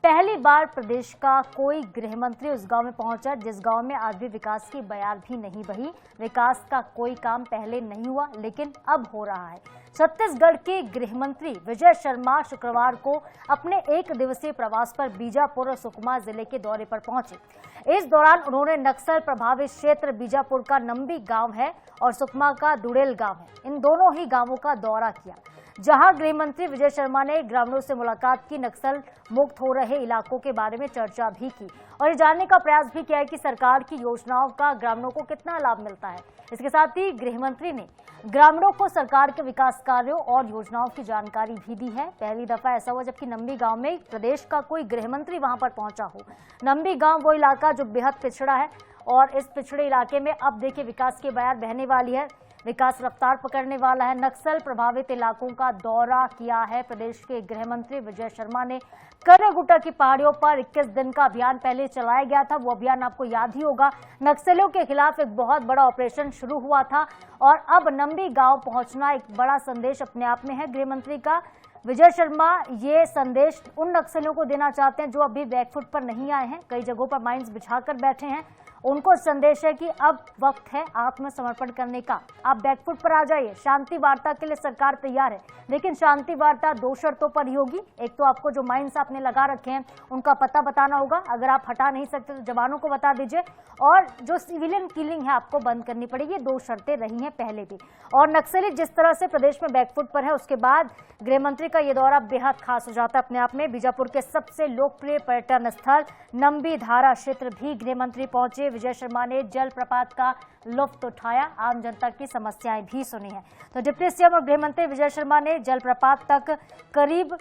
पहली बार प्रदेश का कोई गृह मंत्री उस गांव में पहुंचा जिस गांव में आज भी विकास की बयार भी नहीं बही। विकास का कोई काम पहले नहीं हुआ लेकिन अब हो रहा है। छत्तीसगढ़ के गृह मंत्री विजय शर्मा शुक्रवार को अपने एक दिवसीय प्रवास पर बीजापुर और सुकमा जिले के दौरे पर पहुंचे। इस दौरान उन्होंने नक्सल प्रभावित क्षेत्र बीजापुर का नंबी गांव है और सुकमा का दुड़ेल गांव है, इन दोनों ही गांवों का दौरा किया, जहां गृह मंत्री विजय शर्मा ने ग्रामीणों से मुलाकात की, नक्सल मुक्त हो रहे इलाकों के बारे में चर्चा भी की और ये जानने का प्रयास भी किया है कि सरकार की योजनाओं का ग्रामीणों को कितना लाभ मिलता है। इसके साथ ही गृह मंत्री ने ग्रामीणों को सरकार के विकास कार्यों और योजनाओं की जानकारी भी दी है। पहली दफा ऐसा हुआ जबकि नंबी गांव में प्रदेश का कोई गृह मंत्री वहां पर पहुंचा हो। नंबी गांव वो इलाका जो बेहद पिछड़ा है और इस पिछड़े इलाके में अब देखिए विकास की बयार बहने वाली है, विकास रफ्तार पकड़ने वाला है। नक्सल प्रभावित इलाकों का दौरा किया है प्रदेश के गृह मंत्री विजय शर्मा ने। कर्रगुट्टा की पहाड़ियों पर 21 दिन का अभियान पहले चलाया गया था, वो अभियान आपको याद ही होगा। नक्सलियों के खिलाफ एक बहुत बड़ा ऑपरेशन शुरू हुआ था और अब नंबी गांव पहुंचना एक बड़ा संदेश अपने आप में है गृह मंत्री का। विजय शर्मा ये संदेश उन नक्सलियों को देना चाहते हैं जो अभी बैकफुट पर नहीं आए हैं, कई जगहों पर माइंस बिछाकर बैठे हैं। उनको संदेश है कि अब वक्त है आत्मसमर्पण करने का, आप बैकफुट पर आ जाइए। शांति वार्ता के लिए सरकार तैयार है, लेकिन शांति वार्ता 2 शर्तों पर ही होगी। एक तो आपको जो माइंस आपने लगा रखे हैं उनका पता बताना होगा, अगर आप हटा नहीं सकते तो जवानों को बता दीजिए, और जो सिविलियन किलिंग है आपको बंद करनी पड़ेगी। 2 शर्तें रही हैं पहले भी। और नक्सली जिस तरह से प्रदेश में बैकफुट पर है उसके बाद गृह मंत्री का ये दौरा बेहद खास हो जाता है अपने आप में। बीजापुर के सबसे लोकप्रिय पर्यटन स्थल नंबी धारा क्षेत्र भी गृह मंत्री पहुंचे। विजय शर्मा ने जलप्रपात का लुत्फ उठाया, आम जनता की समस्याएं भी सुनी है। तो डिप्टी सीएम और गृह मंत्री विजय शर्मा ने जलप्रपात तक करीब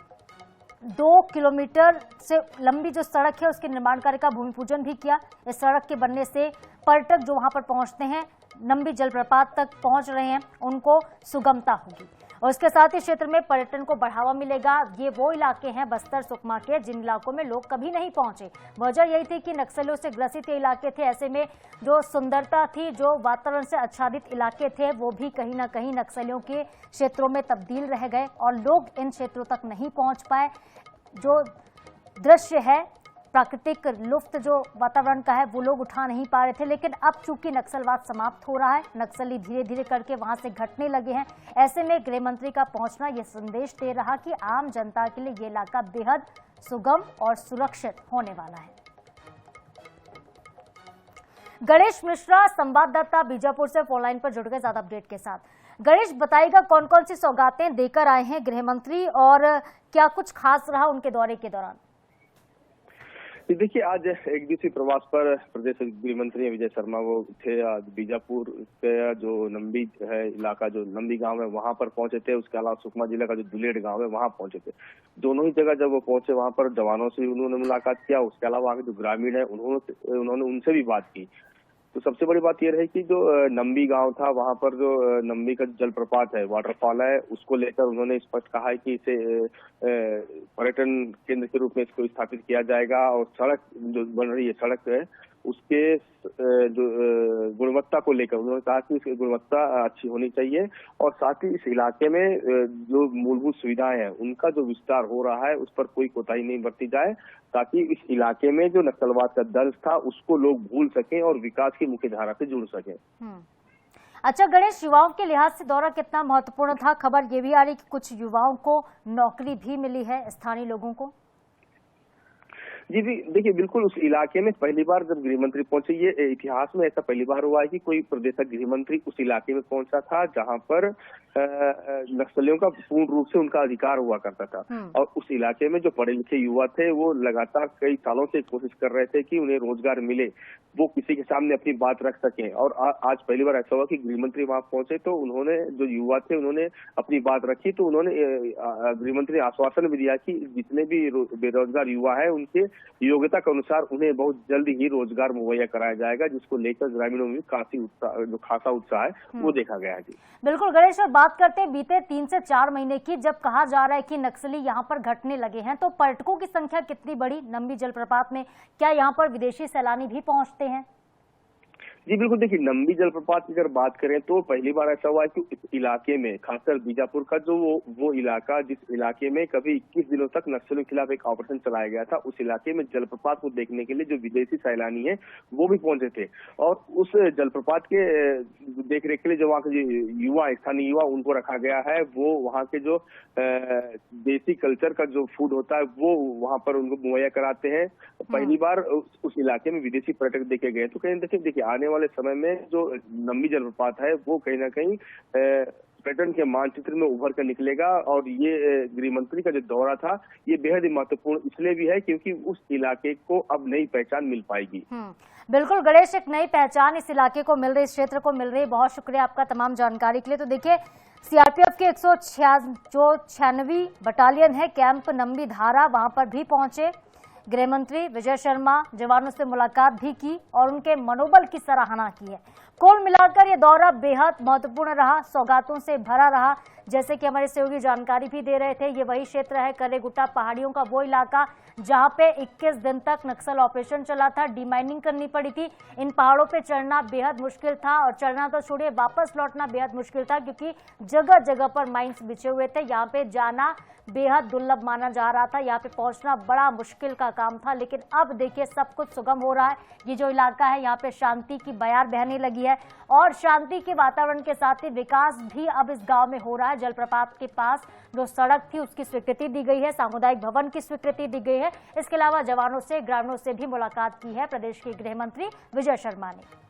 2 किलोमीटर से लंबी जो सड़क है उसके निर्माण कार्य का भूमि पूजन भी किया। इस सड़क के बनने से पर्यटक जो वहां पर पहुंचते हैं, नंबी जलप्रपात तक पहुंच रहे हैं, उनको सुगमता होगी और इसके साथ ही क्षेत्र में पर्यटन को बढ़ावा मिलेगा। ये वो इलाके हैं बस्तर सुकमा के जिन इलाकों में लोग कभी नहीं पहुंचे। वजह यही थी कि नक्सलियों से ग्रसित ये इलाके थे, ऐसे में जो सुंदरता थी, जो वातावरण से आच्छादित इलाके थे, वो भी कहीं ना कहीं नक्सलियों के क्षेत्रों में तब्दील रह गए और लोग इन क्षेत्रों तक नहीं पहुंच पाए। जो दृश्य है, प्राकृतिक लुत्फ जो वातावरण का है, वो लोग उठा नहीं पा रहे थे। लेकिन अब चूंकि नक्सलवाद समाप्त हो रहा है, नक्सली धीरे धीरे करके वहां से घटने लगे हैं, ऐसे में गृह मंत्री का पहुंचना ये संदेश दे रहा कि आम जनता के लिए ये इलाका बेहद सुगम और सुरक्षित होने वाला है। गणेश मिश्रा संवाददाता बीजापुर से फोनलाइन पर जुड़ गए ज्यादा अपडेट के साथ। गणेश, बताइएगा कौन कौन सी सौगातें देकर आए हैं गृह मंत्री और क्या कुछ खास रहा उनके दौरे के दौरान? देखिए, आज एक दिवसीय प्रवास पर प्रदेश गृह मंत्री विजय शर्मा वो थे। आज बीजापुर के जो नंबी है इलाका, जो नंबी गांव है, वहां पर पहुंचे थे। उसके अलावा सुकमा जिले का जो दुलेड़ गांव है वहां पहुंचे थे। दोनों ही जगह जब वो पहुंचे वहां पर जवानों से उन्होंने मुलाकात किया। उसके अलावा वहाँ के जो ग्रामीण है उन्होंने उनसे भी बात की। तो सबसे बड़ी बात यह रही कि जो नंबी गांव था वहां पर जो नंबी का जलप्रपात है, वाटरफॉल है, उसको लेकर उन्होंने स्पष्ट कहा है कि इसे पर्यटन केंद्र के रूप में इसको स्थापित किया जाएगा और सड़क जो बन रही है, सड़क है, उसके जो गुणवत्ता को लेकर उन्होंने कहा कि इसकी गुणवत्ता अच्छी होनी चाहिए और साथ ही इस इलाके में जो मूलभूत सुविधाएं हैं उनका जो विस्तार हो रहा है उस पर कोई कोताही नहीं बरती जाए, ताकि इस इलाके में जो नक्सलवाद का दर्द था उसको लोग भूल सकें और विकास की मुख्य धारा से जुड़ सकें। अच्छा गणेश, युवाओं के लिहाज से दौरा कितना महत्वपूर्ण था? खबर ये भी आ रही कि कुछ युवाओं को नौकरी भी मिली है, स्थानीय लोगों को। जी देखिए, बिल्कुल उस इलाके में पहली बार जब गृह मंत्री पहुंचे, ये इतिहास में ऐसा पहली बार हुआ है कि कोई प्रदेश का गृह मंत्री उस इलाके में पहुंचा था जहां पर नक्सलियों का पूर्ण रूप से उनका अधिकार हुआ करता था। और उस इलाके में जो पढ़े लिखे युवा थे वो लगातार कई सालों से कोशिश कर रहे थे कि उन्हें रोजगार मिले, वो किसी के सामने अपनी बात रख सकें। और आज पहली बार ऐसा हुआ कि गृह मंत्री वहां पहुंचे तो उन्होंने, जो युवा थे, उन्होंने अपनी बात रखी। तो उन्होंने गृह मंत्री ने आश्वासन भी दिया कि जितने भी बेरोजगार युवा है उनके योग्यता के अनुसार उन्हें बहुत जल्दी ही रोजगार मुहैया कराया जाएगा, जिसको लेकर ग्रामीणों में काफी उत्साह, जो खासा उत्साह है वो देखा गया है। जी बिल्कुल गणेश, और बात करते हैं बीते 3 से 4 महीने की, जब कहा जा रहा है कि नक्सली यहाँ पर घटने लगे हैं, तो पर्यटकों की संख्या कितनी बड़ी नंबी जलप्रपात में? क्या यहाँ पर विदेशी सैलानी भी पहुंचते हैं? जी बिल्कुल, देखिए नंबी जलप्रपात की अगर बात करें तो पहली बार ऐसा हुआ है कि इस इलाके में, खासकर बीजापुर का जो वो इलाका, जिस इलाके में कभी 21 दिनों तक नक्सलियों के खिलाफ एक ऑपरेशन चलाया गया था, उस इलाके में जलप्रपात को देखने के लिए जो विदेशी सैलानी है वो भी पहुंचे थे। और उस जलप्रपात के देखरेख के लिए जो वहाँ के युवा, स्थानीय युवा, उनको रखा गया है। वो वहाँ के जो देसी कल्चर का जो फूड होता है वो वहाँ पर उनको मुहैया कराते हैं। पहली बार उस इलाके में विदेशी पर्यटक देखे गए। तो कहीं देखिए आने वाले समय में जो नंबी जलप्रपात है वो कहीं ना कहीं पर्यटन के मानचित्र में उभर कर निकलेगा। और ये गृह मंत्री का जो दौरा था ये बेहद ही महत्वपूर्ण इसलिए भी है क्योंकि उस इलाके को अब नई पहचान मिल पाएगी। बिल्कुल गणेश, एक नई पहचान इस इलाके को मिल रही, इस क्षेत्र को मिल रही। बहुत शुक्रिया आपका तमाम जानकारी के लिए। तो देखिए सीआरपीएफ की 196वीं बटालियन है कैंप नंबी धारा, वहां पर भी पहुंचे गृह मंत्री विजय शर्मा, जवानों से मुलाकात भी की और उनके मनोबल की सराहना की है। कुल मिलाकर ये दौरा बेहद महत्वपूर्ण रहा, सौगातों से भरा रहा। जैसे कि हमारे सहयोगी जानकारी भी दे रहे थे, ये वही क्षेत्र है करेगुट्टा पहाड़ियों का, वो इलाका जहां पे 21 दिन तक नक्सल ऑपरेशन चला था, डिमाइनिंग करनी पड़ी थी। इन पहाड़ों पे चढ़ना बेहद मुश्किल था और चढ़ना तो छोड़िए, वापस लौटना बेहद मुश्किल था क्योंकि जगह जगह पर माइंस बिछे हुए थे। यहाँ पे जाना बेहद दुर्लभ माना जा रहा था, यहाँ पे पहुंचना बड़ा मुश्किल का काम था। लेकिन अब देखिए सब कुछ सुगम हो रहा है। ये जो इलाका है यहाँ पे शांति की बयार बहने लगी है और शांति के वातावरण के साथ ही विकास भी अब इस गांव में हो रहा है। जलप्रपात के पास जो सड़क थी उसकी स्वीकृति दी गई है, सामुदायिक भवन की स्वीकृति दी गई है। इसके अलावा जवानों से, ग्रामीणों से भी मुलाकात की है प्रदेश के गृह मंत्री विजय शर्मा ने।